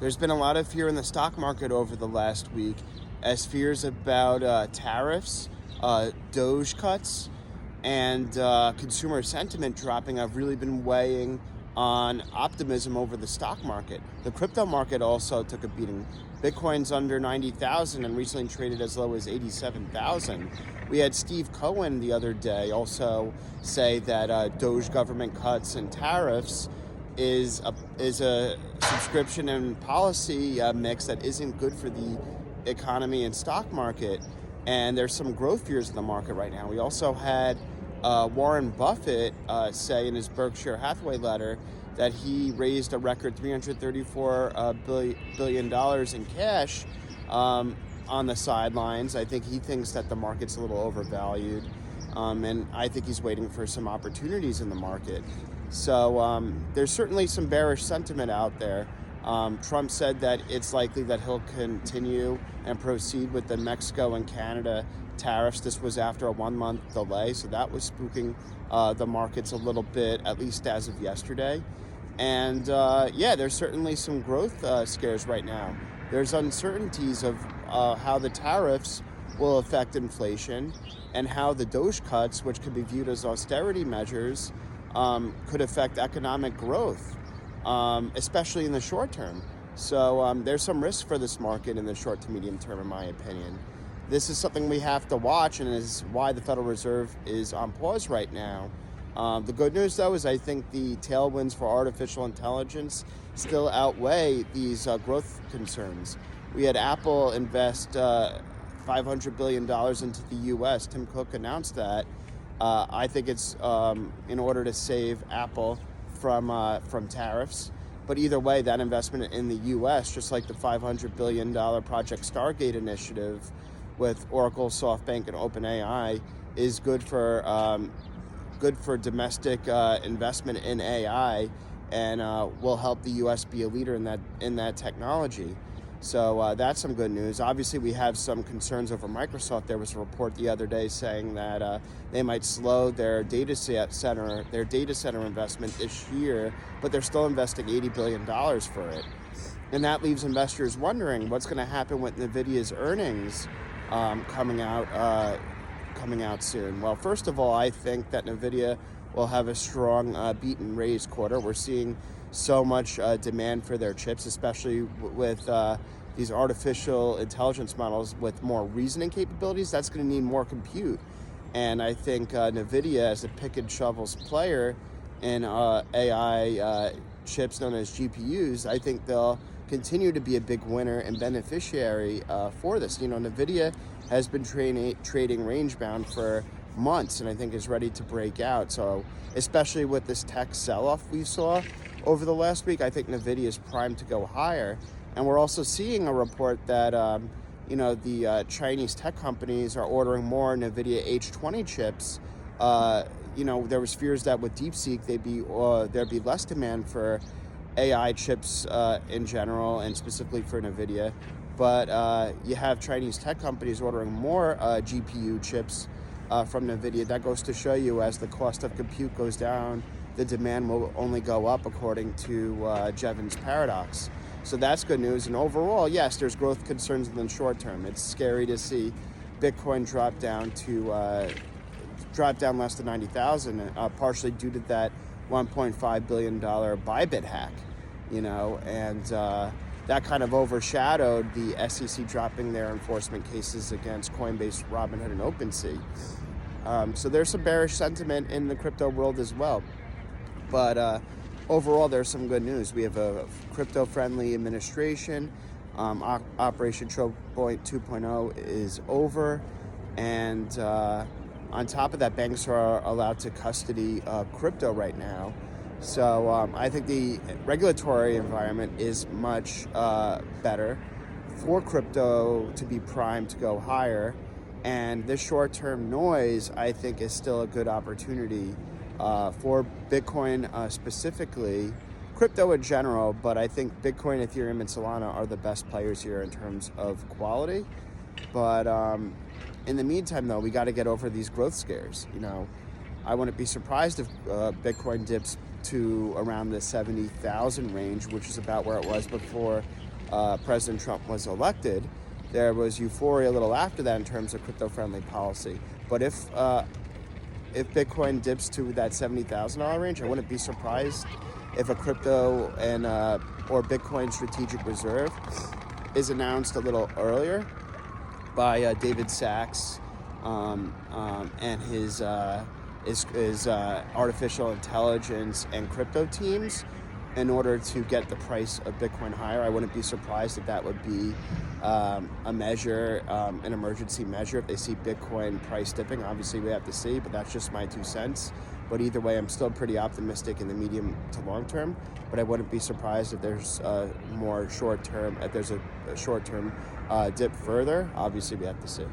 There's been a lot of fear in the stock market over the last week as fears about tariffs, Doge cuts, and consumer sentiment dropping have really been weighing on optimism over the stock market. The crypto market also took a beating. Bitcoin's under 90,000 and recently traded as low as 87,000. We had Steve Cohen the other day also say that Doge government cuts and tariffs is a subscription and policy mix that isn't good for the economy and stock market. And there's some growth fears in the market right now. We also had Warren Buffett say in his Berkshire Hathaway letter that he raised a record $334 billion in cash on the sidelines. I think he thinks that the market's a little overvalued, and I think he's waiting for some opportunities in the market. So there's certainly some bearish sentiment out there. Trump said that it's likely that he'll continue and proceed with the Mexico and Canada tariffs. This was after a 1-month delay, so that was spooking the markets a little bit, at least as of yesterday. And yeah, there's certainly some growth scares right now. There's uncertainties of how the tariffs will affect inflation and how the Doge cuts, which could be viewed as austerity measures, could affect economic growth, especially in the short term. So there's some risk for this market in the short to medium term, in my opinion. This is something we have to watch, and is why the Federal Reserve is on pause right now. The good news, though, is I think the tailwinds for artificial intelligence still outweigh these growth concerns. We had Apple invest $500 billion into the U.S. Tim Cook announced that. I think it's in order to save Apple from tariffs. But either way, that investment in the U.S., just like the $500 billion Project Stargate initiative with Oracle, SoftBank, and OpenAI, is good for domestic investment in AI, and will help the U.S. be a leader in that technology. So that's some good news. Obviously, we have some concerns over Microsoft. There was a report the other day saying that they might slow their data center investment this year, but they're still investing $80 billion for it. And that leaves investors wondering what's going to happen with NVIDIA's earnings coming out soon. Well, first of all, I think that NVIDIA will have a strong beat and raise quarter. We're seeing so much demand for their chips, especially with these artificial intelligence models with more reasoning capabilities. That's going to need more compute. And I think NVIDIA, as a pick and shovels player in AI chips known as GPUs, I think they'll continue to be a big winner and beneficiary for this. You know, NVIDIA has been trading range bound for months, and I think is ready to break out. So especially with this tech sell-off we saw over the last week, I think NVIDIA is primed to go higher. And we're also seeing a report that the Chinese tech companies are ordering more NVIDIA H20 chips. There was fears that with DeepSeek there'd be less demand for AI chips in general, and specifically for NVIDIA. But you have Chinese tech companies ordering more GPU chips from NVIDIA. That goes to show you, as the cost of compute goes down, the demand will only go up, according to Jevons paradox. So that's good news. And overall, yes, there's growth concerns in the short term. It's scary to see Bitcoin drop down less than 90,000, partially due to that $1.5 billion Bybit hack, and that kind of overshadowed the SEC dropping their enforcement cases against Coinbase, Robinhood, and OpenSea. So there's some bearish sentiment in the crypto world as well. But overall, there's some good news. We have a crypto-friendly administration. Operation Choke Point 2.0 is over. And on top of that, banks are allowed to custody crypto right now. So I think the regulatory environment is much better for crypto to be primed to go higher. And this short-term noise, I think, is still a good opportunity for Bitcoin specifically, crypto in general, but I think Bitcoin, Ethereum, and Solana are the best players here in terms of quality. But in the meantime, though, we got to get over these growth scares. I wouldn't be surprised if Bitcoin dips to around the 70,000 range, which is about where it was before President Trump was elected, there was euphoria a little after that in terms of crypto-friendly policy. But if Bitcoin dips to that $70,000 range, I wouldn't be surprised if a crypto and or Bitcoin strategic reserve is announced a little earlier by David Sachs and his artificial intelligence and crypto teams in order to get the price of Bitcoin higher. I wouldn't be surprised if that would be a measure, an emergency measure, if they see Bitcoin price dipping. Obviously, we have to see, but that's just my 2 cents. But either way, I'm still pretty optimistic in the medium to long term. But I wouldn't be surprised if there's more short term, if there's a short term dip further. Obviously, we have to see.